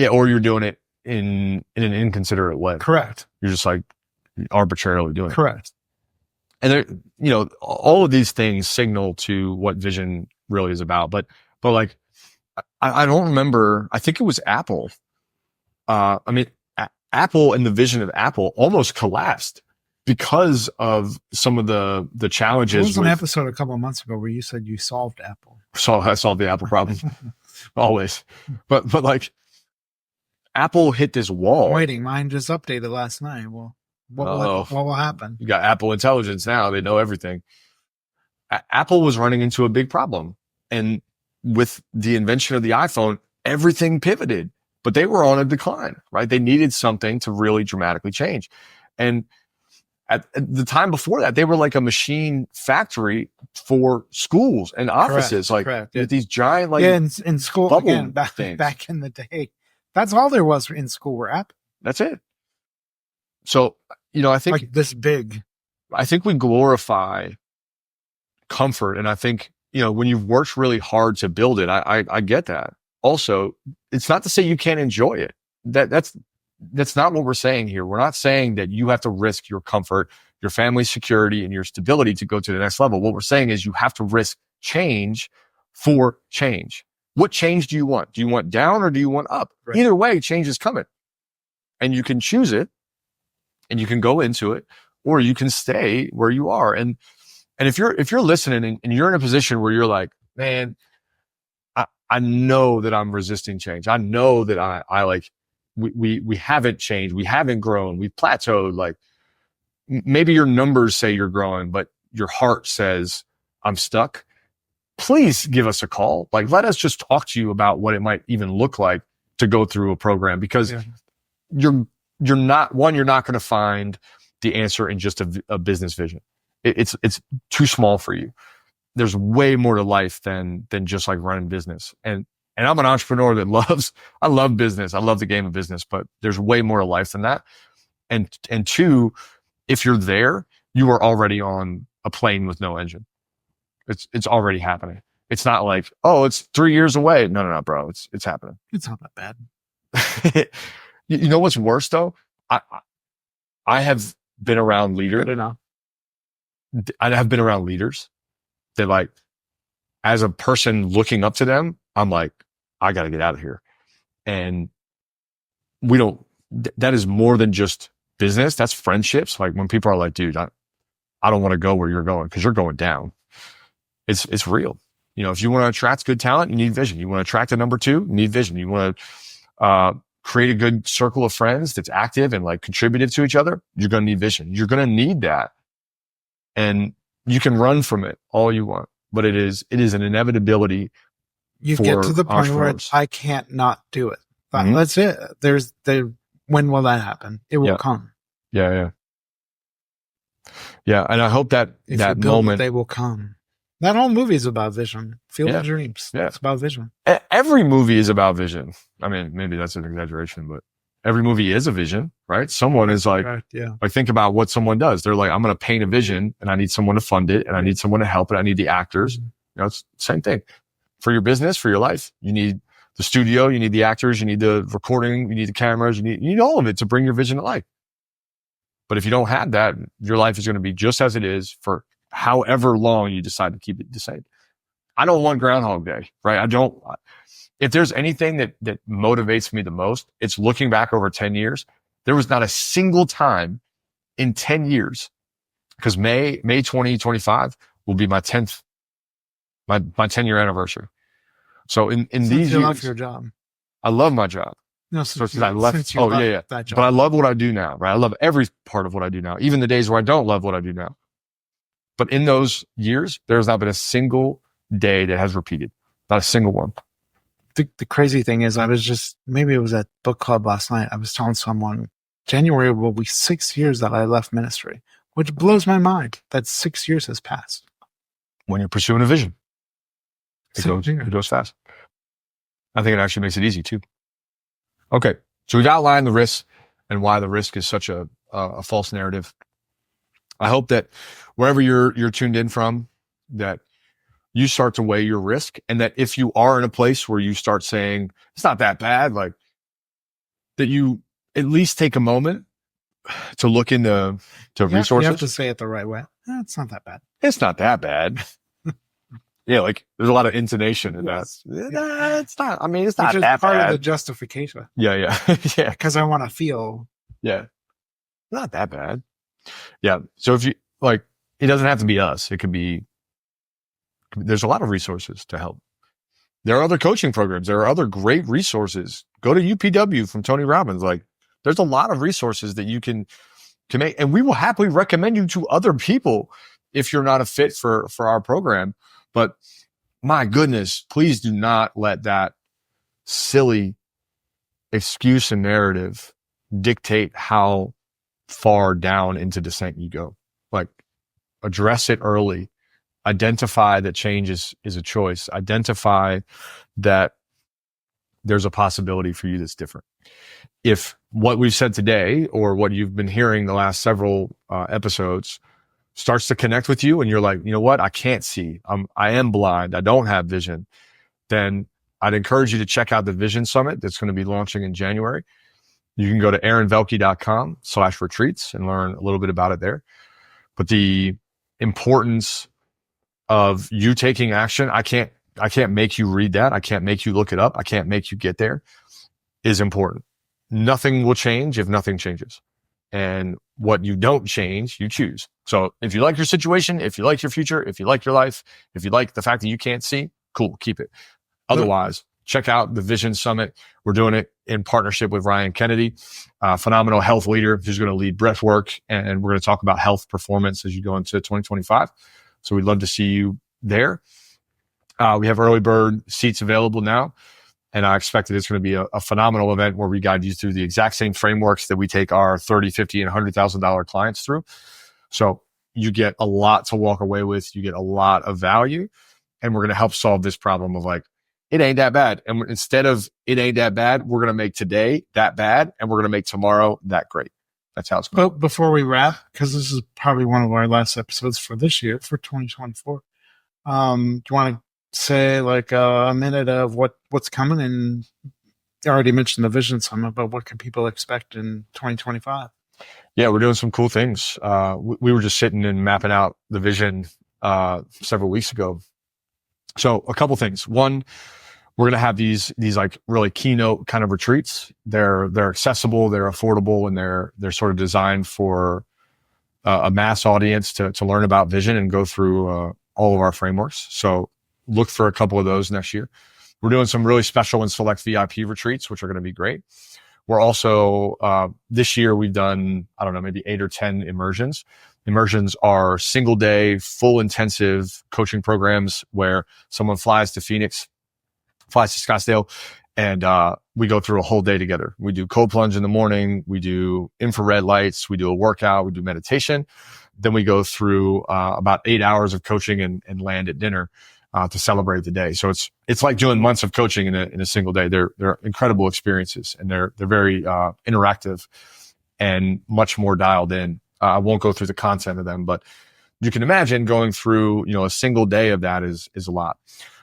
Or you're doing it in an inconsiderate way. Correct. You're just like arbitrarily doing it. Correct. And there, all of these things signal to what vision really is about. But like, I don't remember. I think it was Apple. Apple and the vision of Apple almost collapsed because of some of the challenges. There was an episode a couple of months ago where you said you solved Apple. So I solved the Apple problem. Always. But like Apple hit this wall. Waiting, mine just updated last night. Well, what will happen? You got Apple Intelligence now. They know everything. Apple was running into a big problem. And with the invention of the iPhone, everything pivoted, but they were on a decline, right? They needed something to really dramatically change. And at the time before that, they were like a machine factory for schools and offices, correct. With these giant, like, in school, again, back in the day, that's all there was in school were Apple. That's it. So, I think like this big. I think we glorify comfort. And I think, when you've worked really hard to build it, I get that. Also, it's not to say you can't enjoy it. That's not what we're saying here. We're not saying that you have to risk your comfort, your family's security, and your stability to go to the next level. What we're saying is you have to risk change for change. What change do you want? Do you want down or do you want up? Right. Either way, change is coming. And you can choose it and you can go into it, or you can stay where you are. And if you're listening and you're in a position where you're like, man, I know that I'm resisting change. I know that I like, we haven't changed. We haven't grown. We've plateaued. Like maybe your numbers say you're growing, but your heart says I'm stuck. Please give us a call. Like, let us just talk to you about what it might even look like to go through a program, because you're not going to find the answer in just a business vision. It's too small for you. There's way more to life than just like running business. And I'm an entrepreneur that I love business. I love the game of business, but there's way more to life than that. And two, if you're there, you are already on a plane with no engine. It's already happening. It's not like, oh, it's 3 years away. No, bro. It's happening. It's not that bad. You know what's worse though? I have been around leaders. I have been around leaders that, like, as a person looking up to them, I'm like, I got to get out of here. And that is more than just business. That's friendships. Like when people are like, dude, I don't want to go where you're going because you're going down. It's real. If you want to attract good talent, you need vision. You want to attract a number two, you need vision. You want to create a good circle of friends that's active and like contributive to each other, you're going to need vision. You're going to need that. And you can run from it all you want, but it is an inevitability. You get to the point where entrepreneurs. I can't not do it. Mhm. That's it. When will that happen? It will Yeah. come. Yeah. And I hope that If that you build moment, it, they will come. That whole movie is about vision. Field Yeah. of Dreams. Yeah. It's about vision. every movie is about vision. I mean, maybe that's an exaggeration, but every movie is a vision, right? Someone is like, Right, yeah. like think about what someone does. They're like, I'm going to paint a vision and I need someone to fund it and I need someone to help it. I need the actors. It's the same thing for your business, for your life. You need the studio, you need the actors, you need the recording, you need the cameras, you need all of it to bring your vision to life. But if you don't have that, your life is going to be just as it is for however long you decide to keep it the same. I don't want Groundhog Day, right? If there's anything that motivates me the most, it's looking back over 10 years. There was not a single time in 10 years, because May 2025 will be my 10th, my 10-year anniversary. So in these you years, love your job. I love my job. No, Since since I left. Since you Oh, left yeah. that job. But I love what I do now, right? I love every part of what I do now, even the days where I don't love what I do now. But in those years, there's not been a single day that has repeated. Not a single one. The crazy thing is, maybe it was at book club last night. I was telling someone January will be 6 years that I left ministry, which blows my mind that 6 years has passed. When you're pursuing a vision, it 6 years. goes fast. I think it actually makes it easy too. Okay. So we've outlined the risks and why the risk is such a false narrative. I hope that wherever you're tuned in from, that you start to weigh your risk, and that if you are in a place where you start saying it's not that bad, like that you at least take a moment to look into resources. You have to say it the right way. It's not that bad. It's not that bad. Yeah, like there's a lot of intonation in Yes. that. Nah, it's not. I mean, it's not Which is that part bad. of the justification. Yeah. Yeah. Because I want to feel. Yeah. Not that bad. Yeah. So if you like, it doesn't have to be us. It could be, there's a lot of resources to help. There are other coaching programs. There are other great resources. Go to UPW from Tony Robbins. Like there's a lot of resources that you can make, and we will happily recommend you to other people if you're not a fit for our program. But my goodness, please do not let that silly excuse and narrative dictate how far down into descent you go. Like address it early. Identify that change is a choice. Identify that there's a possibility for you that's different. If what we've said today or what you've been hearing the last several episodes starts to connect with you and you're like, you know what? I can't see. I am blind. I don't have vision. Then I'd encourage you to check out the Vision Summit that's going to be launching in January. You can go to aaronvelke.com/retreats and learn a little bit about it there. But the importance of you taking action, I can't make you read that. I can't make you look it up. I can't make you get there, is important. Nothing will change if nothing changes. And what you don't change, you choose. So if you like your situation, if you like your future, if you like your life, if you like the fact that you can't see, cool, keep it. Otherwise, check out the Vision Summit. We're doing it in partnership with Ryan Kennedy, a phenomenal health leader who's going to lead breath work. And we're going to talk about health performance as you go into 2025. So we'd love to see you there. We have early bird seats available now. And I expect that it's going to be a phenomenal event where we guide you through the exact same frameworks that we take our $30,000, $50,000, and $100,000 clients through. So you get a lot to walk away with. You get a lot of value. And we're going to help solve this problem of like, it ain't that bad. And instead of it ain't that bad, we're going to make today that bad. And we're going to make tomorrow that great. That's how it's going. But before we wrap, because this is probably one of our last episodes for this year, for 2024, do you want to say like a minute of what's coming? And you already mentioned the Vision Summit, but what can people expect in 2025? Yeah, we're doing some cool things. We were just sitting and mapping out the vision several weeks ago. So a couple things. One, we're going to have these like really keynote kind of retreats. They're accessible, they're affordable, and they're sort of designed for a mass audience to learn about vision and go through all of our frameworks. So look for a couple of those next year. We're doing some really special and select VIP retreats, which are going to be great. We're also, this year we've done, I don't know, maybe 8 or 10 immersions. Immersions are single day, full intensive coaching programs where someone flies to Phoenix, flies to Scottsdale, and we go through a whole day together. We do cold plunge in the morning. We do infrared lights. We do a workout. We do meditation. Then we go through about 8 hours of coaching and land at dinner to celebrate the day. So it's like doing months of coaching in a single day. They're incredible experiences, and they're very interactive and much more dialed in. I won't go through the content of them, but you can imagine going through, a single day of that is a lot.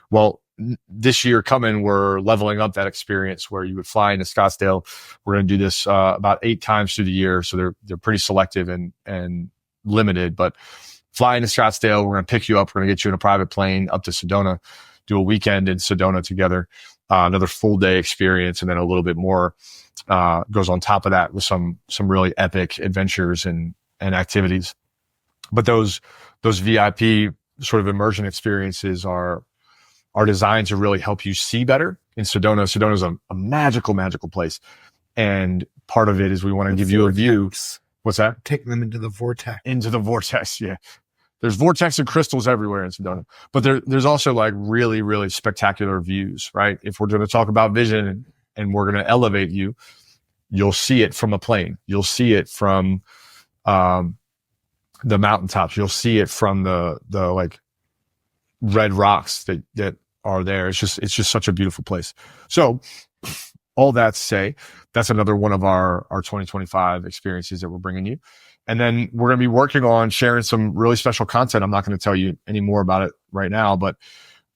Well, this year coming, we're leveling up that experience where you would fly into Scottsdale. We're going to do this about 8 times through the year. So they're pretty selective and limited, but fly into Scottsdale. We're going to pick you up. We're going to get you in a private plane up to Sedona, do a weekend in Sedona together, another full day experience. And then a little bit more goes on top of that with some really epic adventures and activities. But those VIP sort of immersion experiences are designed to really help you see better in Sedona. Sedona is a magical place. And part of it is we want to give you a view. What's that? Take them into the vortex. Into the vortex, yeah. There's vortex and crystals everywhere in Sedona. But there's also like really, really spectacular views, right? If we're going to talk about vision and we're going to elevate you, you'll see it from a plane. You'll see it from the mountaintops. You'll see it from the like red rocks that are there. It's just such a beautiful place. So all that to say, that's another one of our 2025 experiences that we're bringing you. And then we're going to be working on sharing some really special content. I'm not going to tell you any more about it right now, but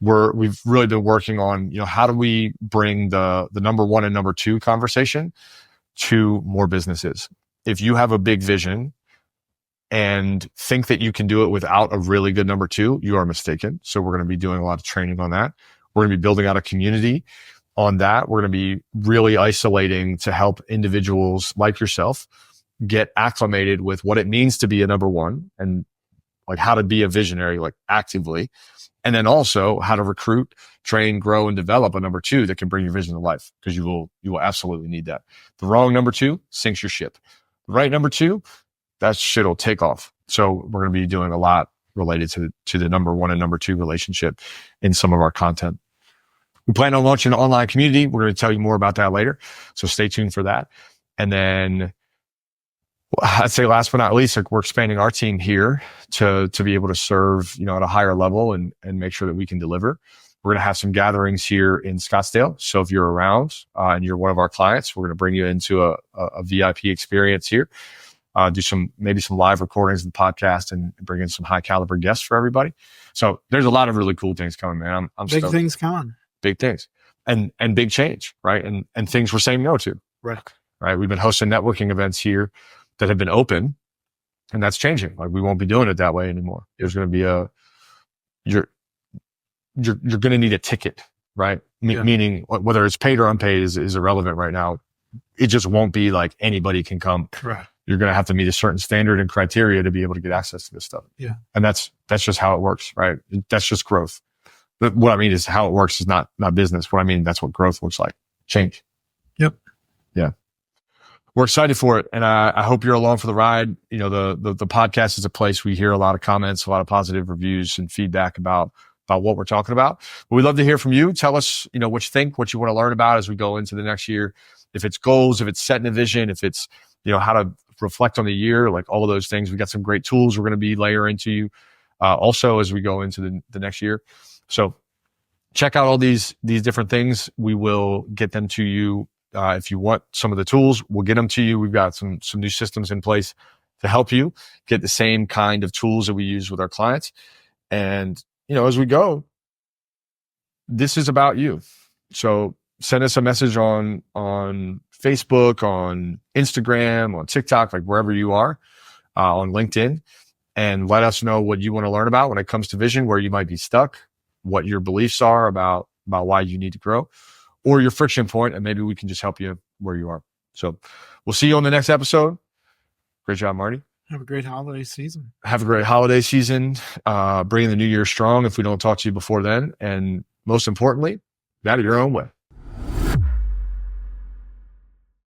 we've really been working on, how do we bring the number 1 and number 2 conversation to more businesses? If you have a big vision and think that you can do it without a really good number 2, you are mistaken. So we're going to be doing a lot of training on that. We're going to be building out a community on that. We're going to be really isolating to help individuals like yourself get acclimated with what it means to be a number 1 and like how to be a visionary, like actively. And then also how to recruit, train, grow, and develop a number 2 that can bring your vision to life, because you will absolutely need that. The wrong number 2 sinks your ship. The right number 2, that shit will take off. So we're going to be doing a lot related to the number 1 and number 2 relationship in some of our content. We plan on launching an online community. We're going to tell you more about that later. So stay tuned for that. And then I'd say last but not least, like we're expanding our team here to be able to serve, at a higher level and make sure that we can deliver. We're going to have some gatherings here in Scottsdale. So if you're around and you're one of our clients, we're going to bring you into a VIP experience here. Do maybe some live recordings of the podcast and bring in some high caliber guests for everybody. So there's a lot of really cool things coming, man. I'm big stoked. Things coming. Big things and big change, right? And things we're saying no to. Right. We've been hosting networking events here that have been open, and that's changing. Like we won't be doing it that way anymore. There's going to be you're going to need a ticket, right? Meaning whether it's paid or unpaid is irrelevant right now. It just won't be like anybody can come. Right. You're going to have to meet a certain standard and criteria to be able to get access to this stuff. Yeah. And that's just how it works, right? That's just growth. But what I mean is how it works is not business. What I mean, that's what growth looks like. Change. Yep. Yeah. We're excited for it. And I hope you're along for the ride. The podcast is a place we hear a lot of comments, a lot of positive reviews and feedback about what we're talking about. But we'd love to hear from you. Tell us, what you think, what you want to learn about as we go into the next year. If it's goals, if it's setting a vision, if it's, how to reflect on the year, like all of those things. We got some great tools we're going to be layering to you also as we go into the next year. So check out all these different things. We will get them to you. If you want some of the tools, we'll get them to you. We've got some new systems in place to help you get the same kind of tools that we use with our clients. And, as we go, this is about you. So send us a message on Facebook, on Instagram, on TikTok, like wherever you are, on LinkedIn, and let us know what you want to learn about when it comes to vision, where you might be stuck, what your beliefs are about why you need to grow, or your friction point, and maybe we can just help you where you are. So we'll see you on the next episode. Great job, Marty. Have a great holiday season. Have a great holiday season. Bring the new year strong if we don't talk to you before then. And most importantly, get out of your own way.